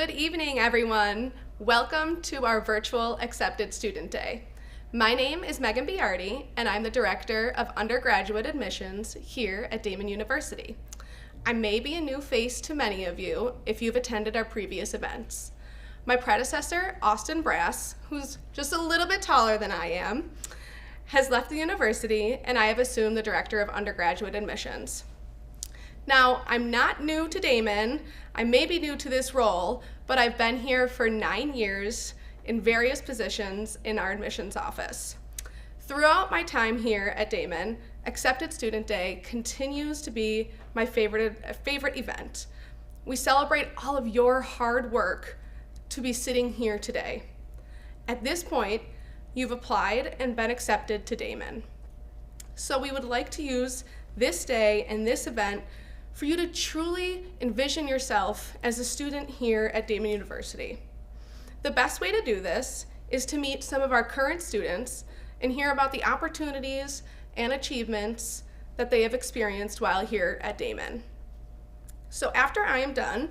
Good evening, everyone. Welcome to our virtual Accepted Student Day. My name is Megan Biardi, and I'm the Director of Undergraduate Admissions here at Daemen University. I may be a new face to many of you if you've attended our previous events. My predecessor, Austin Brass, who's just a little bit taller than I am, has left the university, and I have assumed the Director of Undergraduate Admissions. Now, I'm not new to Daemen. I may be new to this role, but I've been here for 9 years in various positions in our admissions office. Throughout my time here at Daemen, Accepted Student Day continues to be my favorite event. We celebrate all of your hard work to be sitting here today. At this point, you've applied and been accepted to Daemen. So we would like to use this day and this event for you to truly envision yourself as a student here at Daemen University. The best way to do this is to meet some of our current students and hear about the opportunities and achievements that they have experienced while here at Daemen. So after I am done,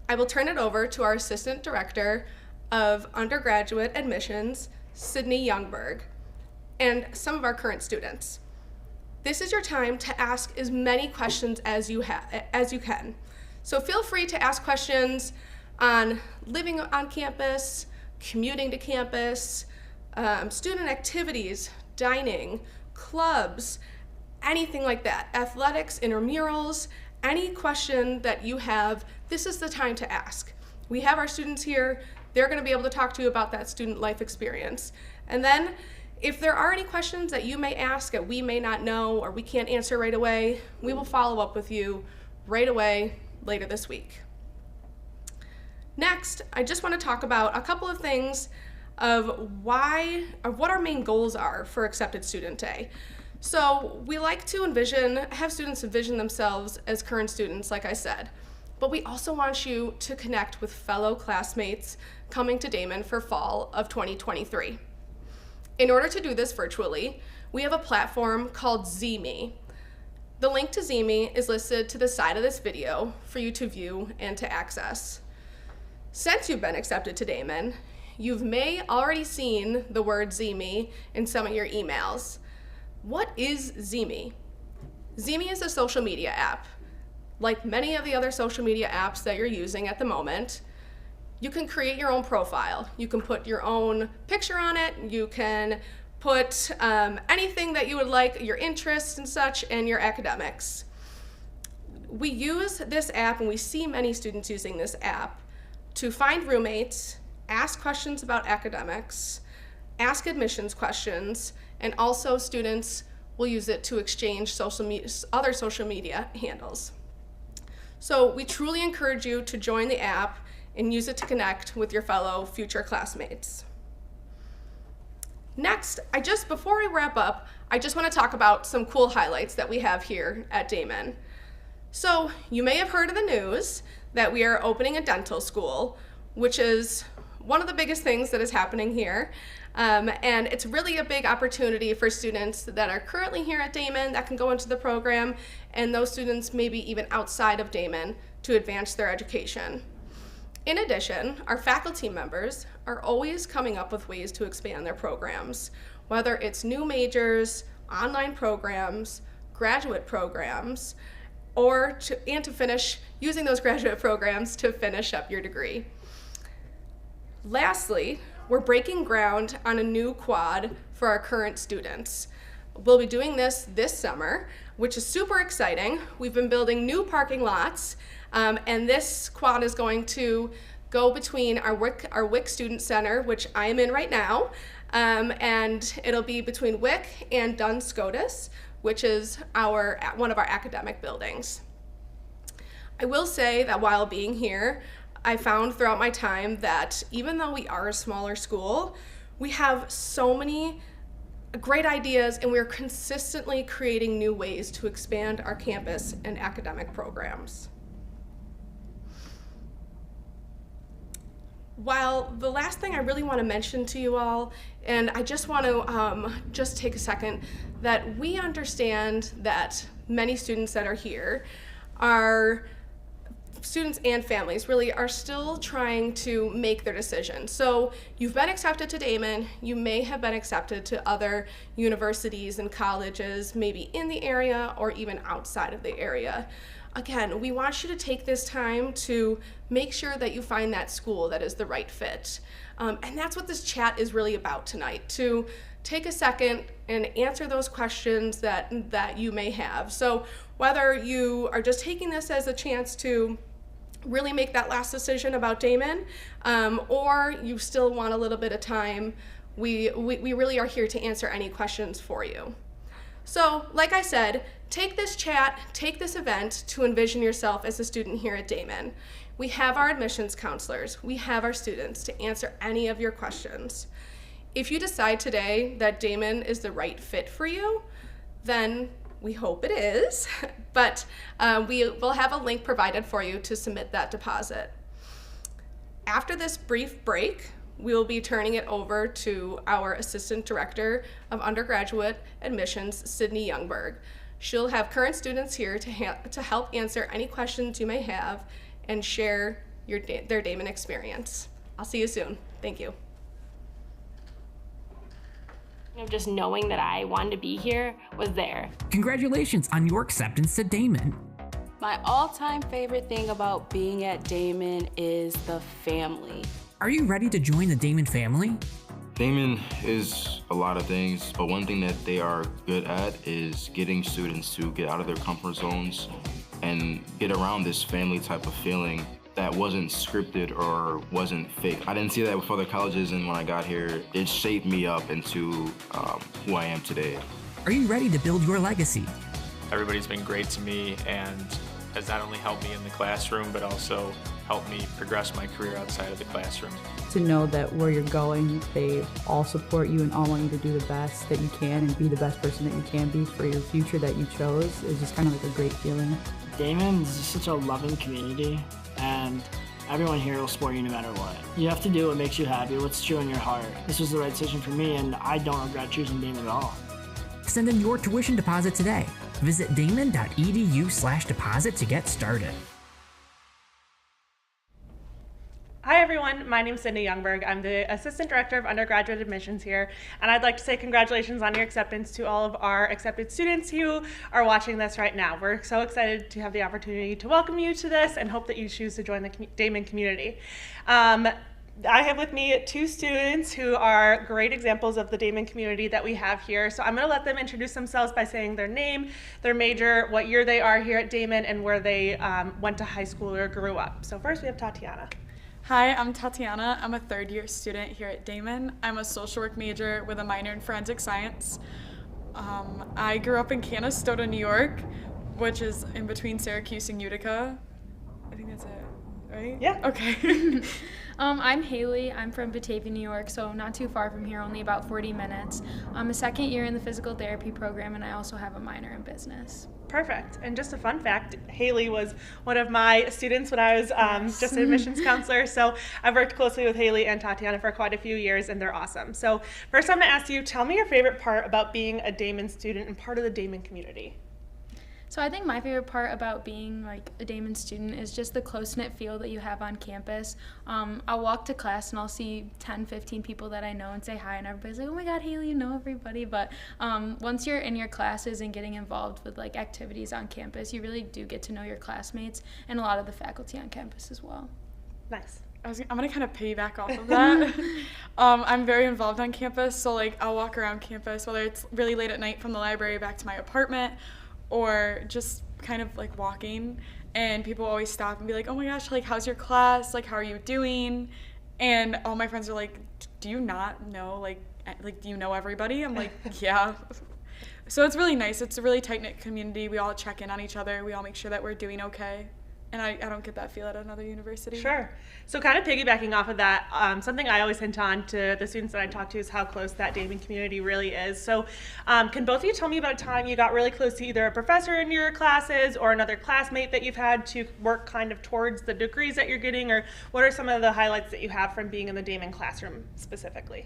I will turn it over to our Assistant Director of Undergraduate Admissions, Sydney Youngberg, and some of our current students. This is your time to ask as many questions as you can. So feel free to ask questions on living on campus, commuting to campus, student activities, dining, clubs, anything like that, athletics, intramurals, any question that you have, this is the time to ask. We have our students here. They're going to be able to talk to you about that student life experience. And then if there are any questions that you may ask that we may not know or we can't answer right away, we will follow up with you right away later this week. Next, I just want to talk about a couple of things of what our main goals are for Accepted Student Day. So we like to have students envision themselves as current students, like I said, but we also want you to connect with fellow classmates coming to Daemen for fall of 2023. In order to do this virtually, we have a platform called ZeeMe. The link to ZeeMe is listed to the side of this video for you to view and to access. Since you've been accepted to Daemen, you may already seen the word ZeeMe in some of your emails. What is ZeeMe? ZeeMe is a social media app. Like many of the other social media apps that you're using at the moment, you can create your own profile. You can put your own picture on it. You can put anything that you would like, your interests and such, and your academics. We use this app, and we see many students using this app to find roommates, ask questions about academics, ask admissions questions, and also students will use it to exchange other social media handles. So we truly encourage you to join the app and use it to connect with your fellow future classmates. Next, before we wrap up, I just want to talk about some cool highlights that we have here at Daemen. So you may have heard of the news that we are opening a dental school, which is one of the biggest things that is happening here. And it's really a big opportunity for students that are currently here at Daemen that can go into the program, and those students maybe even outside of Daemen to advance their education. In addition, our faculty members are always coming up with ways to expand their programs, whether it's new majors, online programs, graduate programs, and to finish using those graduate programs to finish up your degree. Lastly, we're breaking ground on a new quad for our current students. We'll be doing this summer, which is super exciting. We've been building new parking lots, and this quad is going to go between our WIC Student Center, which I am in right now, and it'll be between WIC and Duns Scotus, which is one of our academic buildings. I will say that while being here, I found throughout my time that even though we are a smaller school, we have so many great ideas, and we're consistently creating new ways to expand our campus and academic programs. While the last thing I really want to mention to you all, and I just want to just take a second, that we understand that many students that are here are students and families really are still trying to make their decision. So you've been accepted to Daemen, you may have been accepted to other universities and colleges, maybe in the area or even outside of the area. Again, we want you to take this time to make sure that you find that school that is the right fit. And that's what this chat is really about tonight, to take a second and answer those questions that you may have. So whether you are just taking this as a chance to really make that last decision about Daemen, or you still want a little bit of time, we really are here to answer any questions for you. So, like I said, take this chat, take this event to envision yourself as a student here at Daemen. We have our admissions counselors, we have our students to answer any of your questions. If you decide today that Daemen is the right fit for you, then we hope it is, but we will have a link provided for you to submit that deposit. After this brief break, we will be turning it over to our Assistant Director of Undergraduate Admissions, Sydney Youngberg. She'll have current students here to help answer any questions you may have and share their Daemen experience. I'll see you soon. Thank you. Just knowing that I wanted to be here was there. Congratulations on your acceptance to Daemen. My all-time favorite thing about being at Daemen is the family. Are you ready to join the Daemen family? Daemen is a lot of things, but one thing that they are good at is getting students to get out of their comfort zones and get around this family type of feeling that wasn't scripted or wasn't fake. I didn't see that with other colleges, and when I got here, it shaped me up into who I am today. Are you ready to build your legacy? Everybody's been great to me and has not only helped me in the classroom, but also helped me progress my career outside of the classroom. To know that where you're going, they all support you and all want you to do the best that you can and be the best person that you can be for your future that you chose is just kind of like a great feeling. Daemen is such a loving community, and everyone here will support you no matter what. You have to do what makes you happy, what's true in your heart. This was the right decision for me, and I don't regret choosing Daemen at all. Send in your tuition deposit today. Visit daemen.edu/deposit to get started. Hi everyone, my name is Sydney Youngberg. I'm the Assistant Director of Undergraduate Admissions here, and I'd like to say congratulations on your acceptance to all of our accepted students who are watching this right now. We're so excited to have the opportunity to welcome you to this and hope that you choose to join the Daemen community. I have with me two students who are great examples of the Daemen community that we have here. So I'm going to let them introduce themselves by saying their name, their major, what year they are here at Daemen, and where they went to high school or grew up. So first we have Tatiana. Hi, I'm Tatiana. I'm a third-year student here at Daemen. I'm a social work major with a minor in forensic science. I grew up in Canastota, New York, which is in between Syracuse and Utica. I think that's it, right? Yeah. Okay. I'm Haley. I'm from Batavia, New York, so not too far from here, only about 40 minutes. I'm a second year in the physical therapy program, and I also have a minor in business. Perfect. And just a fun fact, Haley was one of my students when I was just an admissions counselor. So I've worked closely with Haley and Tatiana for quite a few years, and they're awesome. So first I'm going to ask you, tell me your favorite part about being a Daemen student and part of the Daemen community. So I think my favorite part about being like a Daemen student is just the close-knit feel that you have on campus. I'll walk to class and I'll see 10, 15 people that I know and say hi, and everybody's like, oh my God, Haley, you know everybody. But once you're in your classes and getting involved with like activities on campus, you really do get to know your classmates and a lot of the faculty on campus as well. Nice. I'm going to kind of piggyback off of that. I'm very involved on campus, so like I'll walk around campus, whether it's really late at night from the library back to my apartment, or just kind of like walking, and people always stop and be like, oh my gosh, like how's your class, like how are you doing? And all my friends are like, do you not know, like do you know everybody? I'm like, yeah. So it's really nice. It's a really tight-knit community. We all check in on each other. We all make sure that we're doing okay. And I don't get that feel at another university. Sure. So kind of piggybacking off of that, something I always hint on to the students that I talk to is how close that Daemen community really is. So can both of you tell me about a time you got really close to either a professor in your classes or another classmate that you've had to work kind of towards the degrees that you're getting, or what are some of the highlights that you have from being in the Daemen classroom specifically?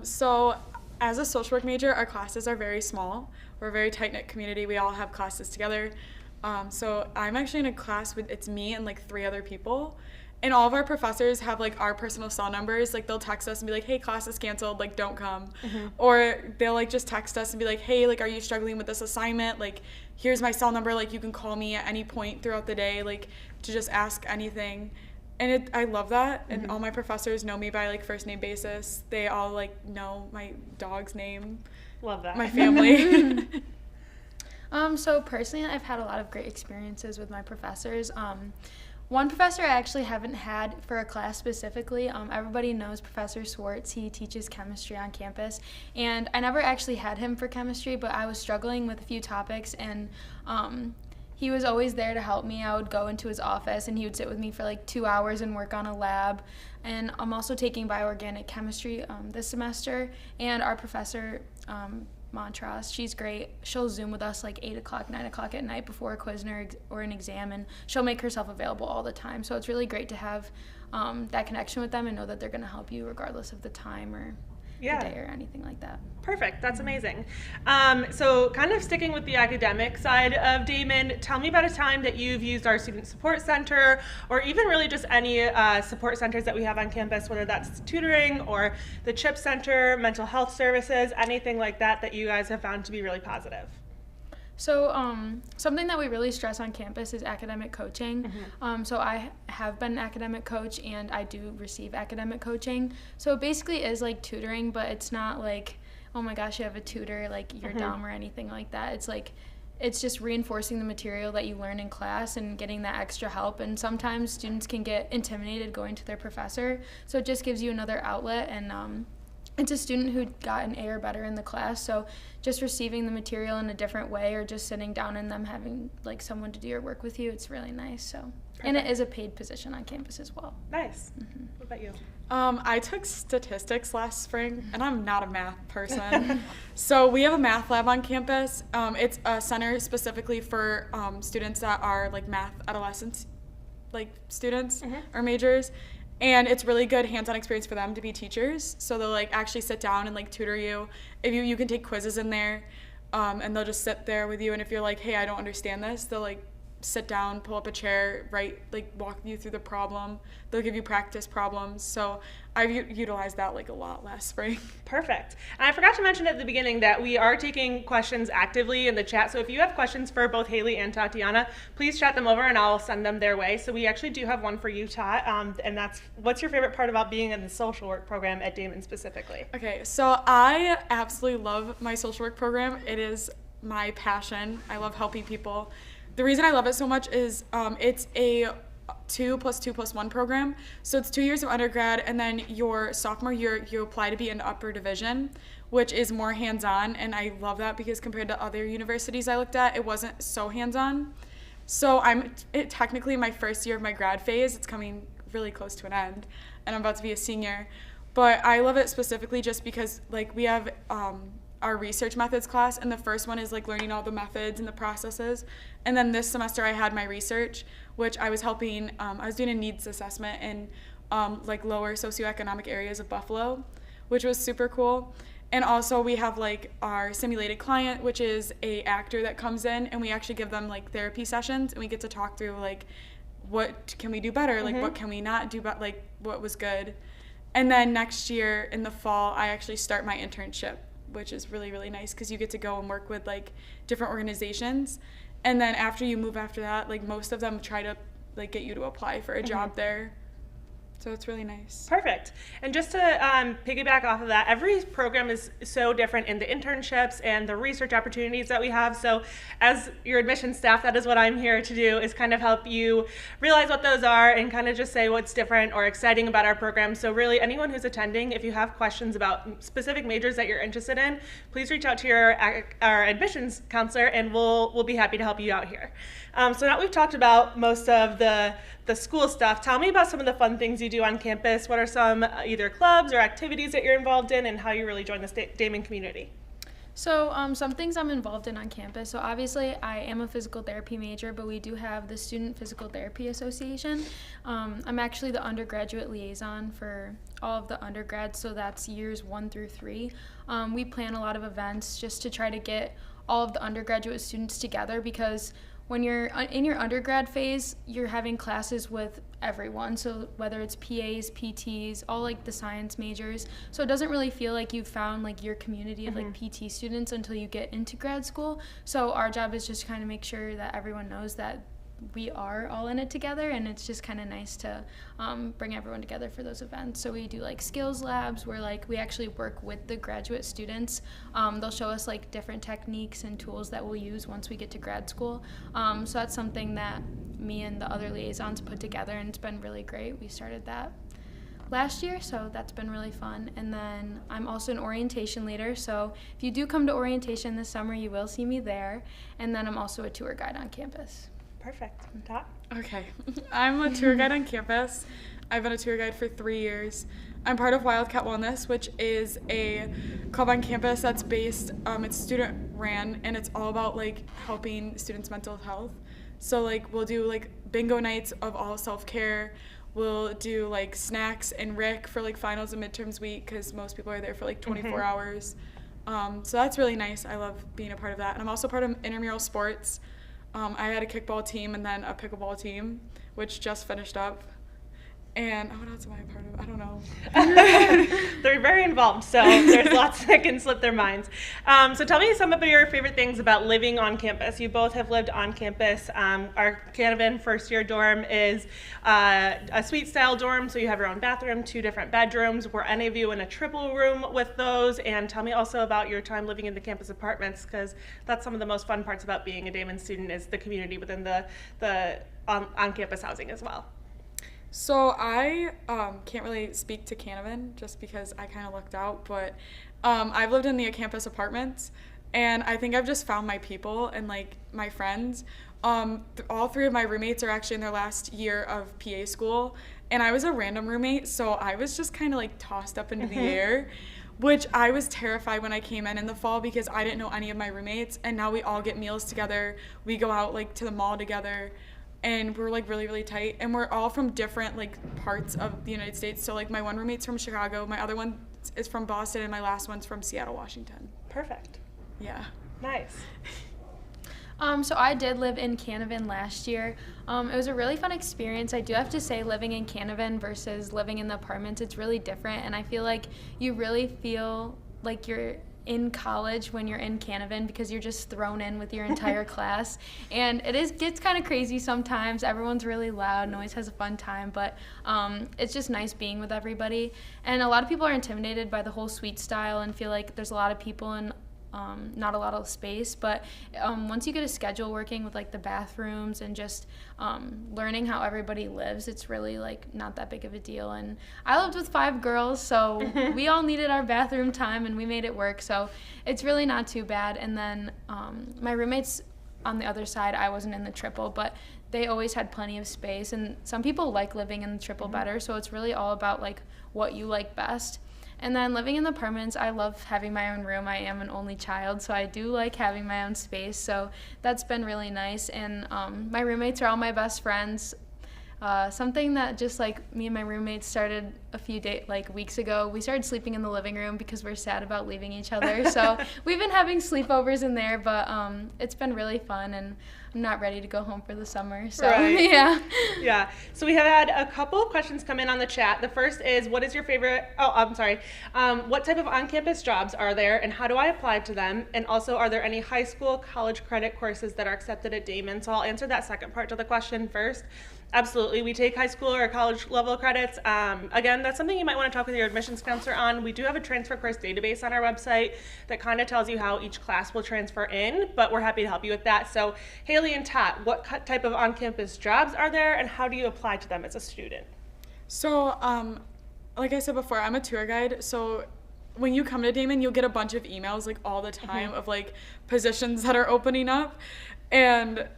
So as a social work major, our classes are very small. We're a very tight-knit community. We all have classes together. So I'm actually in a class with, it's me and like 3 other people. And all of our professors have like our personal cell numbers. Like they'll text us and be like, hey, class is canceled, like don't come. Or they'll like just text us and be like, hey, like are you struggling with this assignment? Like here's my cell number, like you can call me at any point throughout the day, like to just ask anything. And I love that. And all my professors know me by like first name basis. They all like know my dog's name. Love that. My family. So personally, I've had a lot of great experiences with my professors. One professor I actually haven't had for a class specifically. Everybody knows Professor Swartz. He teaches chemistry on campus. And I never actually had him for chemistry, but I was struggling with a few topics, and he was always there to help me. I would go into his office, and he would sit with me for like 2 hours and work on a lab. And I'm also taking bioorganic chemistry this semester, and our professor, Montrose, she's great. She'll Zoom with us like 8 o'clock, 9 o'clock at night before a quiz or an exam, and she'll make herself available all the time. So it's really great to have that connection with them and know that they're going to help you regardless of the time or the day or anything like that. Perfect. That's amazing. So kind of sticking with the academic side of Daemen, tell me about a time that you've used our Student Support Center, or even really just any support centers that we have on campus, whether that's tutoring or the CHIP Center, mental health services, anything like that that you guys have found to be really positive. So something that we really stress on campus is academic coaching. So I have been an academic coach, and I do receive academic coaching. So it basically is like tutoring, but it's not like, oh my gosh, you have a tutor, like you're dumb or anything like that. It's like, it's just reinforcing the material that you learn in class and getting that extra help. And sometimes students can get intimidated going to their professor. So it just gives you another outlet. And it's a student who got an A or better in the class, so just receiving the material in a different way, or just sitting down and them having like someone to do your work with you, it's really nice. So, and it is a paid position on campus as well. Nice. What about you? I took statistics last spring, and I'm not a math person. So we have a math lab on campus. It's a center specifically for students that are like math adolescents, like students or majors. And it's really good hands-on experience for them to be teachers. So they'll like actually sit down and like tutor you. If you can take quizzes in there, and they'll just sit there with you. And if you're like, hey, I don't understand this, they'll like sit down, pull up a chair, walk you through the problem. They'll give you practice problems. So I've utilized that like a lot last spring. Perfect. And I forgot to mention at the beginning that we are taking questions actively in the chat. So if you have questions for both Haley and Tatiana, please chat them over and I'll send them their way. So we actually do have one for you, Tat, and that's, what's your favorite part about being in the social work program at Daemen specifically? Okay, so I absolutely love my social work program. It is my passion. I love helping people. The reason I love it so much is it's a 2+2+1 program. So it's 2 years of undergrad, and then your sophomore year you apply to be in upper division, which is more hands-on, and I love that because compared to other universities I looked at, it wasn't so hands-on. So I'm technically in my first year of my grad phase. It's coming really close to an end, and I'm about to be a senior. But I love it specifically just because like we have our research methods class, and the first one is like learning all the methods and the processes. And then this semester I had my research, which I was helping, I was doing a needs assessment in like lower socioeconomic areas of Buffalo, which was super cool. And also we have like our simulated client, which is a actor that comes in, and we actually give them like therapy sessions, and we get to talk through like what can we do better, like what can we not do, but like what was good. And then next year in the fall I actually start my internship, which is really, really nice because you get to go and work with like different organizations. And then after you move after that, like most of them try to like get you to apply for a job there. So it's really nice. Perfect. And just to piggyback off of that, every program is so different in the internships and the research opportunities that we have. So as your admissions staff, that is what I'm here to do, is kind of help you realize what those are and kind of just say what's different or exciting about our program. So really anyone who's attending, if you have questions about specific majors that you're interested in, please reach out to our admissions counselor, and we'll be happy to help you out here. So now we've talked about most of the school stuff. Tell me about some of the fun things you do on campus. What are some either clubs or activities that you're involved in, and how you really join the Daemen community? So some things I'm involved in on campus. So obviously I am a physical therapy major, but we do have the Student Physical Therapy Association. I'm actually the undergraduate liaison for all of the undergrads, so that's years 1 through 3. We plan a lot of events just to try to get all of the undergraduate students together, because when you're in your undergrad phase, you're having classes with everyone. So whether it's PAs, PTs, all like the science majors. So it doesn't really feel like you've found like your community of like PT students until you get into grad school. So our job is just kind of make sure that everyone knows that we are all in it together, and it's just kind of nice to bring everyone together for those events. So we do like skills labs where like we actually work with the graduate students. They'll show us like different techniques and tools that we'll use once we get to grad school. So that's something that me and the other liaisons put together, and it's been really great. We started that last year, so that's been really fun. And then I'm also an orientation leader, so if you do come to orientation this summer, you will see me there. And then I'm also a tour guide on campus. Perfect. Top. Okay. I'm a tour guide on campus. I've been a tour guide for 3 years. I'm part of Wildcat Wellness, which is a club on campus that's based, it's student ran, and it's all about like helping students' mental health. So like we'll do like bingo nights of all self-care. We'll do like snacks and RIC for like finals and midterms week, because most people are there for like 24 hours. So that's really nice. I love being a part of that. And I'm also part of intramural sports. I had a kickball team and then a pickleball team, which just finished up. And what else am I a part of? I don't know. They're very involved, so there's lots that can slip their minds. So tell me some of your favorite things about living on campus. You both have lived on campus. Our Canavan first year dorm is a suite style dorm, so you have your own bathroom, 2 different bedrooms. Were any of you in a triple room with those? And tell me also about your time living in the campus apartments, because that's some of the most fun parts about being a Daemen student, is the community within the on-campus housing as well. So I can't really speak to Canavan just because I kind of lucked out, but I've lived in the campus apartments, and I think I've just found my people and like my friends. All 3 of my roommates are actually in their last year of PA school, and I was a random roommate, so I was just kind of like tossed up into the air, which I was terrified when I came in the fall because I didn't know any of my roommates, and now we all get meals together. We go out like to the mall together. And we're like really, really tight, and we're all from different like parts of the United States. So like my one roommate's from Chicago, my other one is from Boston, and my last one's from Seattle, Washington. Perfect. Yeah. Nice. So I did live in Canavan last year. It was a really fun experience. I do have to say, living in Canavan versus living in the apartments, it's really different, and I feel like you really feel like you're in college when you're in Canavan, because you're just thrown in with your entire class, and gets kind of crazy sometimes. Everyone's really loud and always has a fun time, but it's just nice being with everybody. And a lot of people are intimidated by the whole suite style and feel like there's a lot of people and not a lot of space, but once you get a schedule working with like the bathrooms and just learning how everybody lives, it's really like not that big of a deal. And I lived with 5 girls, so we all needed our bathroom time and we made it work, so it's really not too bad. And then my roommates on the other side, I wasn't in the triple, but they always had plenty of space, and some people like living in the triple better, so it's really all about like what you like best. And then living in the apartments, I love having my own room. I am an only child, so I do like having my own space. So that's been really nice. And my roommates are all my best friends. Something that just like me and my roommates started a few weeks ago, we started sleeping in the living room because we're sad about leaving each other. So we've been having sleepovers in there, but it's been really fun, and I'm not ready to go home for the summer. So right. Yeah. So we have had a couple of questions come in on the chat. The first is, what is your favorite, what type of on-campus jobs are there, and how do I apply to them? And also, are there any high school, college credit courses that are accepted at Daemen? So I'll answer that second part of the question first. Absolutely, we take high school or college level credits. Again, that's something you might want to talk with your admissions counselor on. We do have a transfer course database on our website that kind of tells you how each class will transfer in, but we're happy to help you with that. So Haley and Tat, what type of on-campus jobs are there, and how do you apply to them as a student? So, like I said before, I'm a tour guide, so when you come to Daemen, you'll get a bunch of emails like all the time of like positions that are opening up, and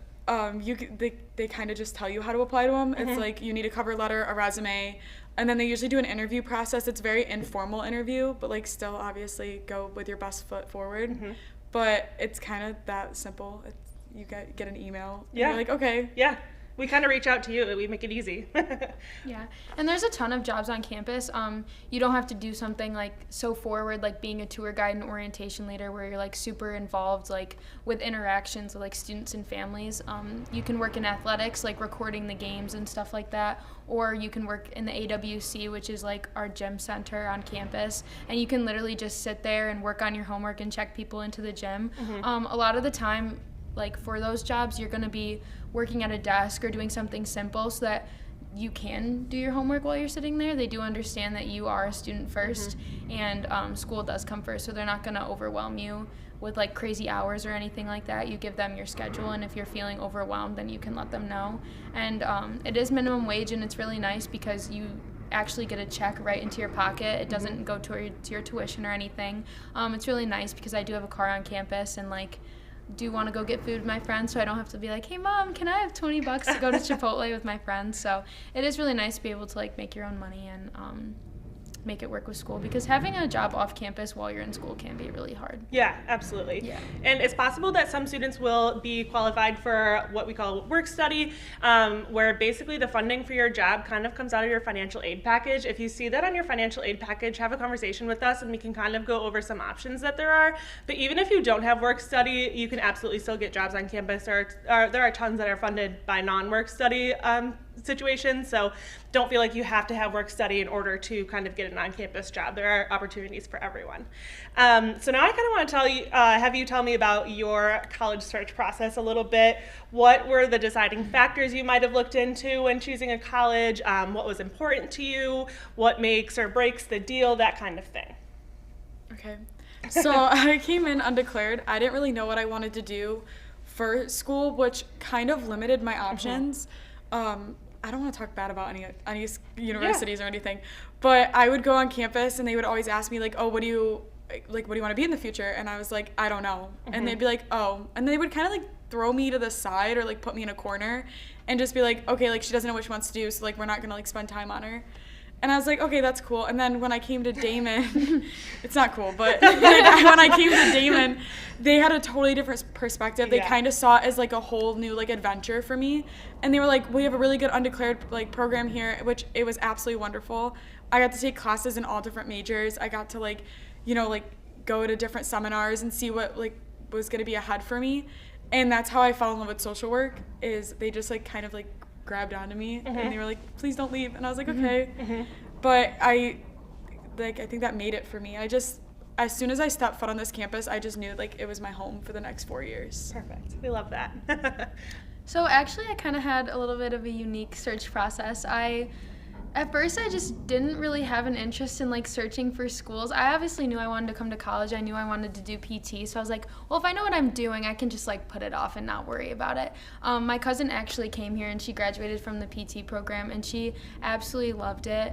they kind of just tell you how to apply to them. It's like you need a cover letter, a resume, and then they usually do an interview process. It's very informal interview, but like still obviously go with your best foot forward. But it's kind of that simple. You get an email. And you're like, okay. Yeah. we kind of reach out to you. We make it easy. Yeah, and there's a ton of jobs on campus. You don't have to do something like so forward, like being a tour guide and orientation leader, where you're like super involved, like with interactions with like students and families. You can work in athletics, like recording the games and stuff like that, or you can work in the AWC, which is like our gym center on campus, and you can literally just sit there and work on your homework and check people into the gym. A lot of the time, like for those jobs, you're going to be working at a desk or doing something simple so that you can do your homework while you're sitting there. They do understand that you are a student first, and school does come first, so they're not going to overwhelm you with like crazy hours or anything like that. You give them your schedule, and if you're feeling overwhelmed, then you can let them know. And it is minimum wage, and it's really nice because you actually get a check right into your pocket. It doesn't go towards your tuition or anything. It's really nice because I do have a car on campus, and like do want to go get food with my friends, so I don't have to be like, hey mom, can I have $20 to go to Chipotle with my friends? So it is really nice to be able to like make your own money and make it work with school, because having a job off campus while you're in school can be really hard. Yeah, absolutely. Yeah. And it's possible that some students will be qualified for what we call work study, where basically the funding for your job kind of comes out of your financial aid package. If you see that on your financial aid package, have a conversation with us and we can kind of go over some options that there are. But even if you don't have work study, you can absolutely still get jobs on campus, or there are tons that are funded by non-work study situations. So don't feel like you have to have work study in order to kind of get an on-campus job. There are opportunities for everyone. So now I kind of want to tell you, have you tell me about your college search process a little bit. What were the deciding factors you might have looked into when choosing a college? What was important to you? What makes or breaks the deal? That kind of thing. Okay. So I came in undeclared. I didn't really know what I wanted to do for school, which kind of limited my options. I don't want to talk bad about any universities or anything, but I would go on campus and they would always ask me like, oh, what do you want to be in the future? And I was like, I don't know. And they'd be like, oh, and they would kind of like throw me to the side or like put me in a corner and just be like, okay, like she doesn't know what she wants to do, so like we're not gonna like spend time on her. And I was like, okay, that's cool. And then when I came to Daemen, it's not cool, but like, when I came to Daemen, they had a totally different perspective. They kind of saw it as like a whole new like adventure for me. And they were like, we have a really good undeclared like program here, which it was absolutely wonderful. I got to take classes in all different majors. I got to like, like go to different seminars and see what like was going to be ahead for me. And that's how I fell in love with social work, is they just like kind of like grabbed onto me and they were like, please don't leave. And I was like, okay. But I think that made it for me. As soon as I stepped foot on this campus, I just knew like it was my home for the next 4 years. Perfect. We love that. So actually I kind of had a little bit of a unique search process. At first, I just didn't really have an interest in like searching for schools. I obviously knew I wanted to come to college. I knew I wanted to do PT. So I was like, well, if I know what I'm doing, I can just like put it off and not worry about it. My cousin actually came here and she graduated from the PT program and she absolutely loved it.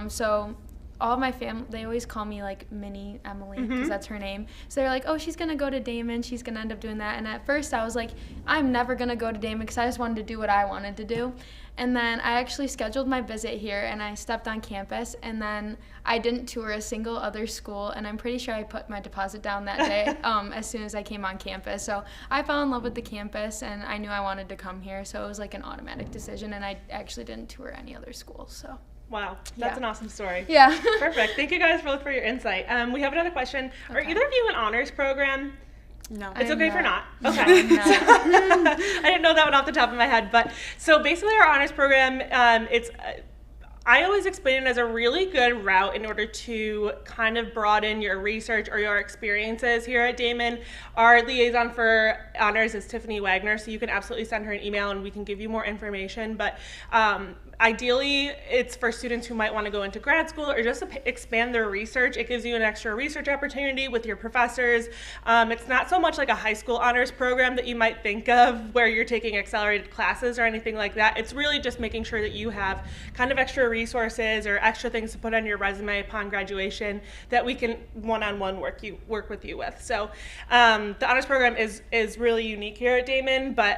So all of my family, they always call me like Mini Emily because that's her name. So they're like, oh, she's going to go to Daemen. She's going to end up doing that. And at first I was like, I'm never going to go to Daemen because I just wanted to do what I wanted to do. And then I actually scheduled my visit here and I stepped on campus, and then I didn't tour a single other school, and I'm pretty sure I put my deposit down that day as soon as I came on campus. So I fell in love with the campus and I knew I wanted to come here, so it was like an automatic decision, and I actually didn't tour any other schools. So. Wow, that's an awesome story. Yeah. Perfect. Thank you guys both for your insight. We have another question. Okay. Are either of you in honors program? No. It's okay for not. Okay. I didn't know that one off the top of my head, but so basically our honors program, I always explain it as a really good route in order to kind of broaden your research or your experiences here at Daemen. Our liaison for honors is Tiffany Wagner, so you can absolutely send her an email and we can give you more information. But ideally, it's for students who might want to go into grad school or just expand their research. It gives you an extra research opportunity with your professors. It's not so much like a high school honors program that you might think of where you're taking accelerated classes or anything like that. It's really just making sure that you have kind of extra resources or extra things to put on your resume upon graduation that we can one-on-one work with you with. So the honors program is really unique here at Daemen, but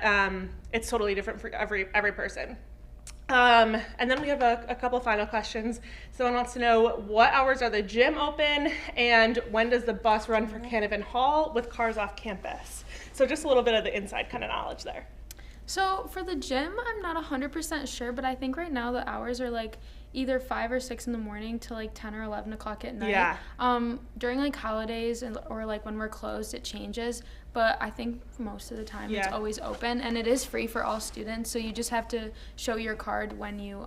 it's totally different for every person. And then we have a couple final questions. Someone wants to know, what hours are the gym open and when does the bus run for Canavan Hall with cars off campus? So just a little bit of the inside kind of knowledge there. So for the gym, I'm not 100% sure, but I think right now the hours are like either 5 or 6 in the morning to like 10 or 11 o'clock at night. Yeah. During like holidays or like when we're closed, it changes. But I think most of the time it's always open, and it is free for all students. So you just have to show your card when you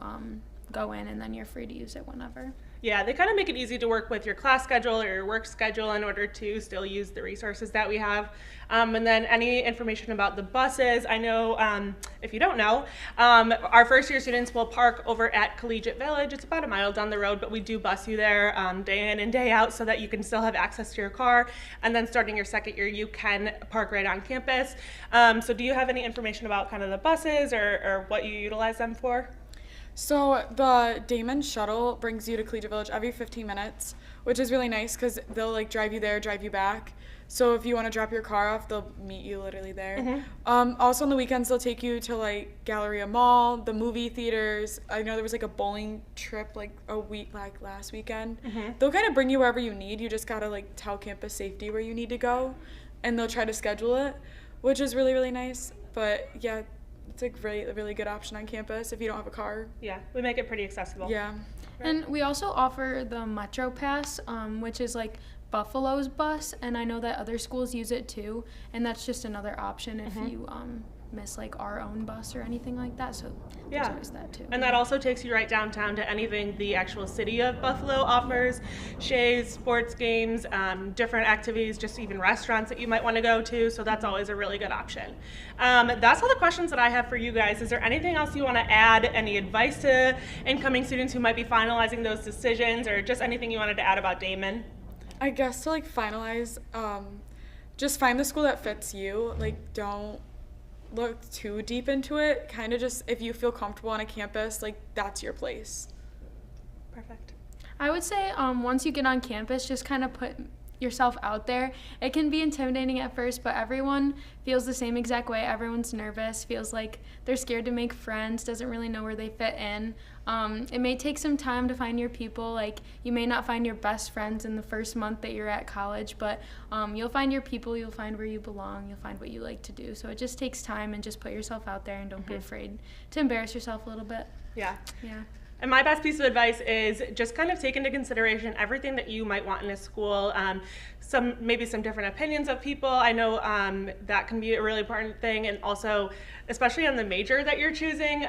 go in, and then you're free to use it whenever. Yeah, they kind of make it easy to work with your class schedule or your work schedule in order to still use the resources that we have. And then any information about the buses, I know, if you don't know, our first year students will park over at Collegiate Village. It's about a mile down the road, but we do bus you there day in and day out so that you can still have access to your car. And then starting your second year, you can park right on campus. So do you have any information about kind of the buses or what you utilize them for? So the Daemen shuttle brings you to Collegiate Village every 15 minutes, which is really nice because they'll like drive you there, drive you back. So if you want to drop your car off, they'll meet you literally there. Mm-hmm. Also on the weekends, they'll take you to like Galleria Mall, the movie theaters. I know there was like a bowling trip like last weekend. Mm-hmm. They'll kind of bring you wherever you need. You just gotta like tell campus safety where you need to go, and they'll try to schedule it, which is really, really nice. But yeah, it's a really good option on campus if you don't have a car. Yeah, we make it pretty accessible. Yeah. Right. And we also offer the Metro Pass, which is like Buffalo's bus, and I know that other schools use it too, and that's just another option if you miss like our own bus or anything like that. So there's always that too. And that also takes you right downtown to anything the actual city of Buffalo offers, shays, sports games, different activities, just even restaurants that you might want to go to. So that's always a really good option. That's all the questions that I have for you guys. Is there anything else you want to add? Any advice to incoming students who might be finalizing those decisions, or just anything you wanted to add about Daemen? I guess to like finalize, just find the school that fits you. Like, don't look too deep into it. Kind of just, if you feel comfortable on a campus, like that's your place. Perfect. I would say once you get on campus, just kind of put yourself out there. It can be intimidating at first, but everyone feels the same exact way. Everyone's nervous, feels like they're scared to make friends, doesn't really know where they fit in. It may take some time to find your people. Like, you may not find your best friends in the first month that you're at college, but you'll find your people, you'll find where you belong, you'll find what you like to do. So it just takes time, and just put yourself out there, and don't be afraid to embarrass yourself a little bit. Yeah. Yeah. And my best piece of advice is just kind of take into consideration everything that you might want in a school. Maybe some different opinions of people. I know that can be a really important thing. And also, especially on the major that you're choosing,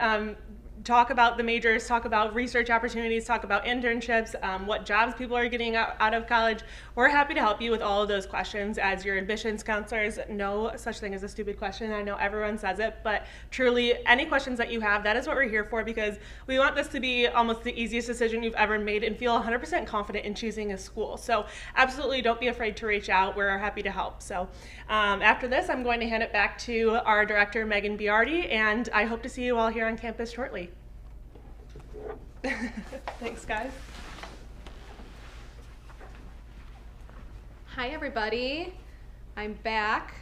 talk about the majors, talk about research opportunities, talk about internships, what jobs people are getting out of college. We're happy to help you with all of those questions as your admissions counselors. No such thing as a stupid question. I know everyone says it, but truly any questions that you have, that is what we're here for, because we want this to be almost the easiest decision you've ever made and feel 100% confident in choosing a school. So absolutely don't be afraid to reach out. We're happy to help. So after this, I'm going to hand it back to our director, Megan Biardi, and I hope to see you all here on campus shortly. Thanks, guys. Hi, everybody. I'm back.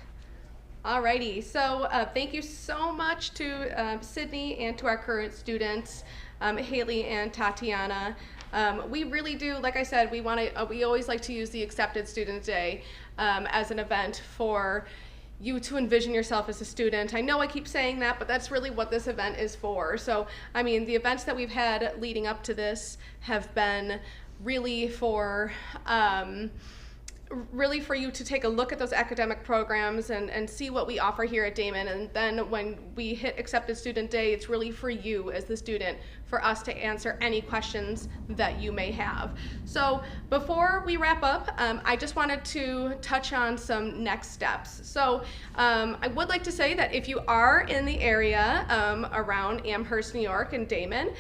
Alrighty, so thank you so much to Sydney and to our current students, Haley and Tatiana. We really do, like I said, we always like to use the Accepted Student Day as an event for you to envision yourself as a student. I know I keep saying that, but that's really what this event is for. So, I mean, the events that we've had leading up to this have been really for you to take a look at those academic programs and see what we offer here at Daemen. And then when we hit Accepted Student Day, it's really for you as the student, for us to answer any questions that you may have. So before we wrap up, I just wanted to touch on some next steps. So I would like to say that if you are in the area around Amherst, New York and Daemen,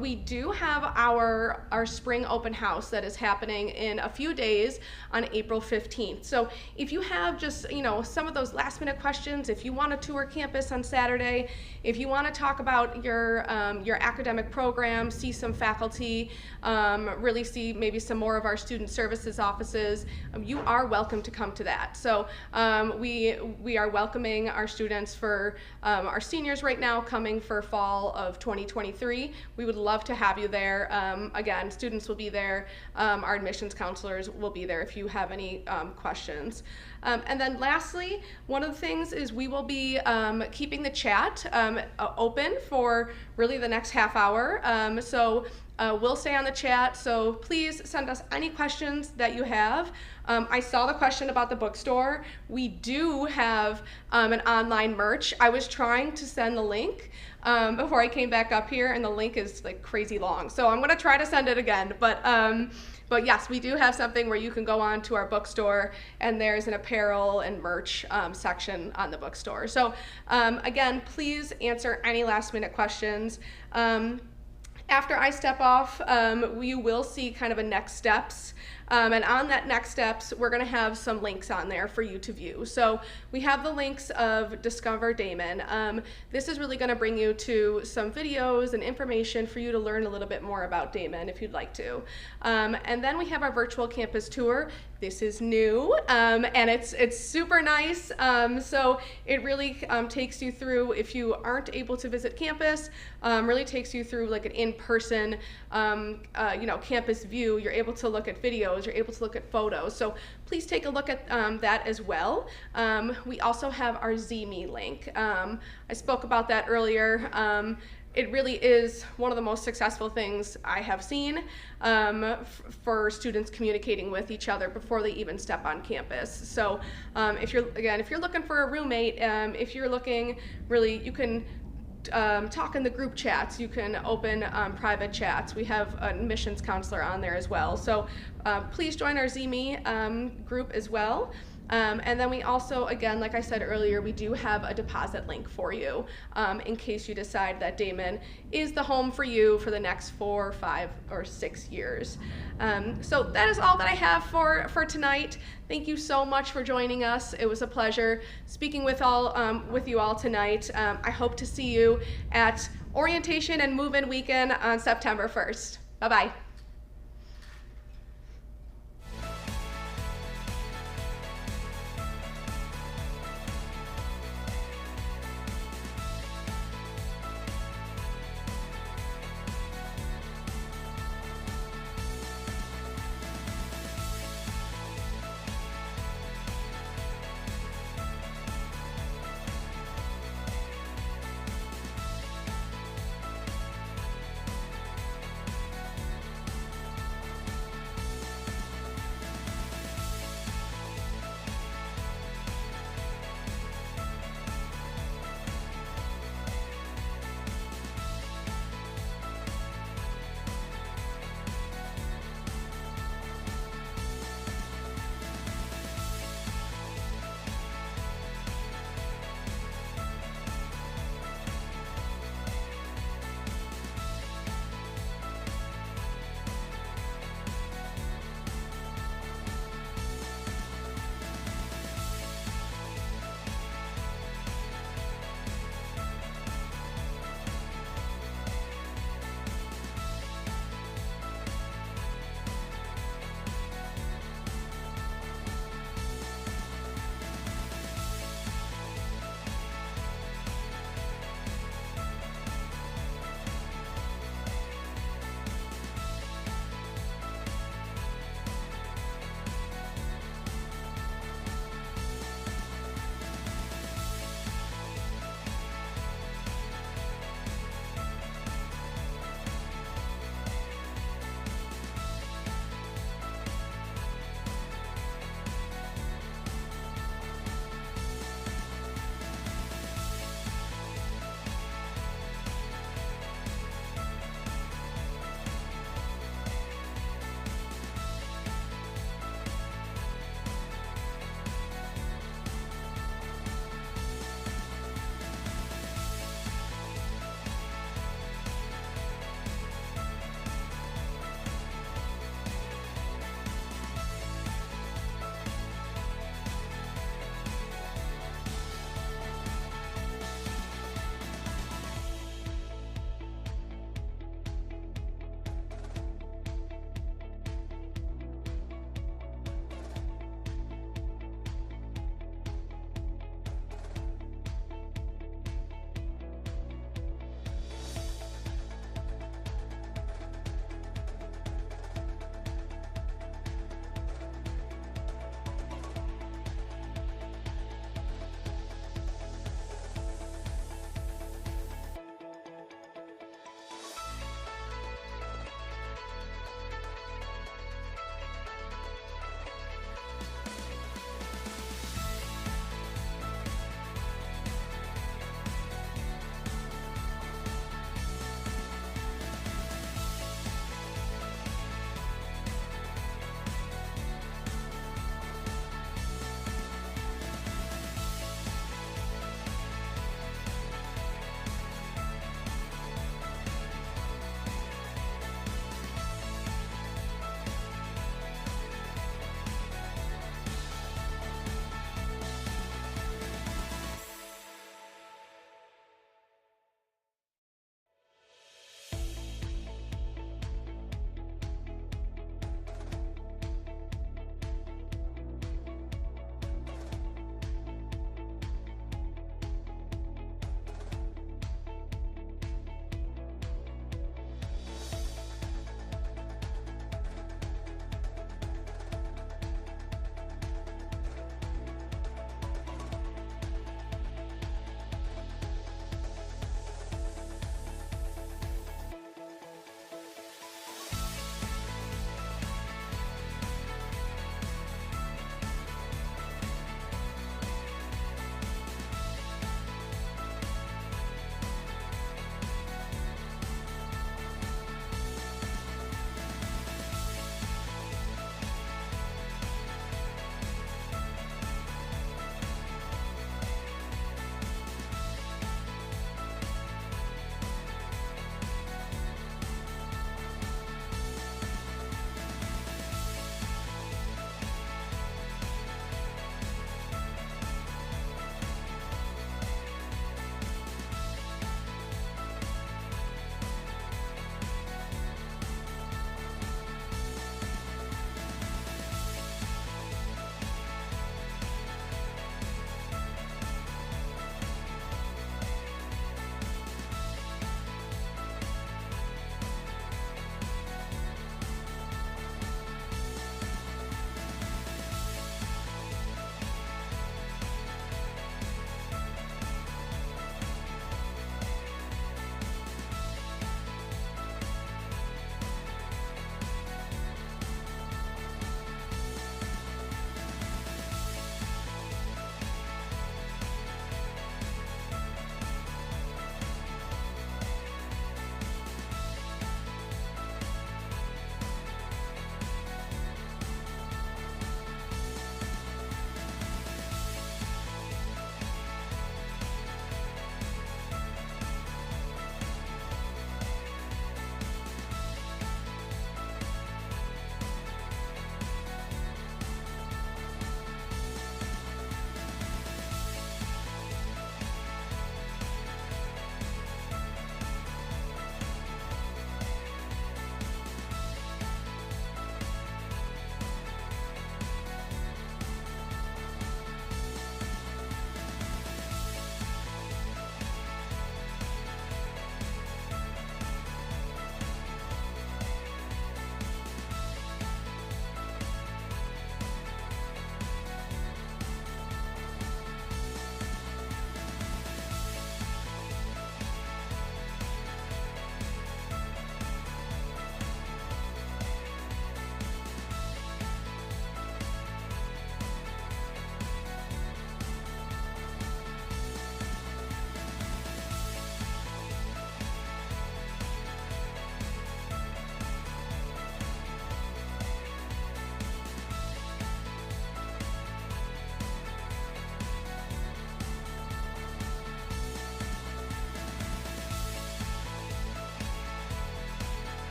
we do have our spring open house that is happening in a few days on April 15th. So if you have just, some of those last minute questions, if you want to tour campus on Saturday, if you want to talk about your academic program, see some faculty, really see maybe some more of our student services offices, you are welcome to come to that. So we are welcoming our students for our seniors right now coming for fall of 2023. We would love to have you there. Again, students will be there. Our admissions counselors will be there if you have any questions. And then lastly, one of the things is we will be keeping the chat open for really the next half hour. So we'll stay on the chat, so please send us any questions that you have. I saw the question about the bookstore. We do have an online merch. I was trying to send the link before I came back up here, and the link is like crazy long. So I'm gonna try to send it again, but yes, we do have something where you can go on to our bookstore, and there's an apparel and merch section on the bookstore. So again, please answer any last minute questions. After I step off, you will see kind of a next steps. And on that next steps, we're gonna have some links on there for you to view. So we have the links of Discover Daemen. This is really gonna bring you to some videos and information for you to learn a little bit more about Daemen if you'd like to. And then we have our virtual campus tour. This is new, and it's super nice. So it really takes you through, if you aren't able to visit campus, really takes you through like an in-person campus view. You're able to look at videos, you're able to look at photos. So please take a look at that as well. We also have our ZME link. I spoke about that earlier. It really is one of the most successful things I have seen for students communicating with each other before they even step on campus. So if you're looking for a roommate, if you're looking really, you can talk in the group chats, you can open private chats. We have an admissions counselor on there as well. So please join our ZME group as well. And then we also, again, like I said earlier, we do have a deposit link for you in case you decide that Daemen is the home for you for the next 4, 5, or 6 years. So that is all that I have for tonight. Thank you so much for joining us. It was a pleasure speaking with you all tonight. I hope to see you at Orientation and Move-In Weekend on September 1st. Bye-bye.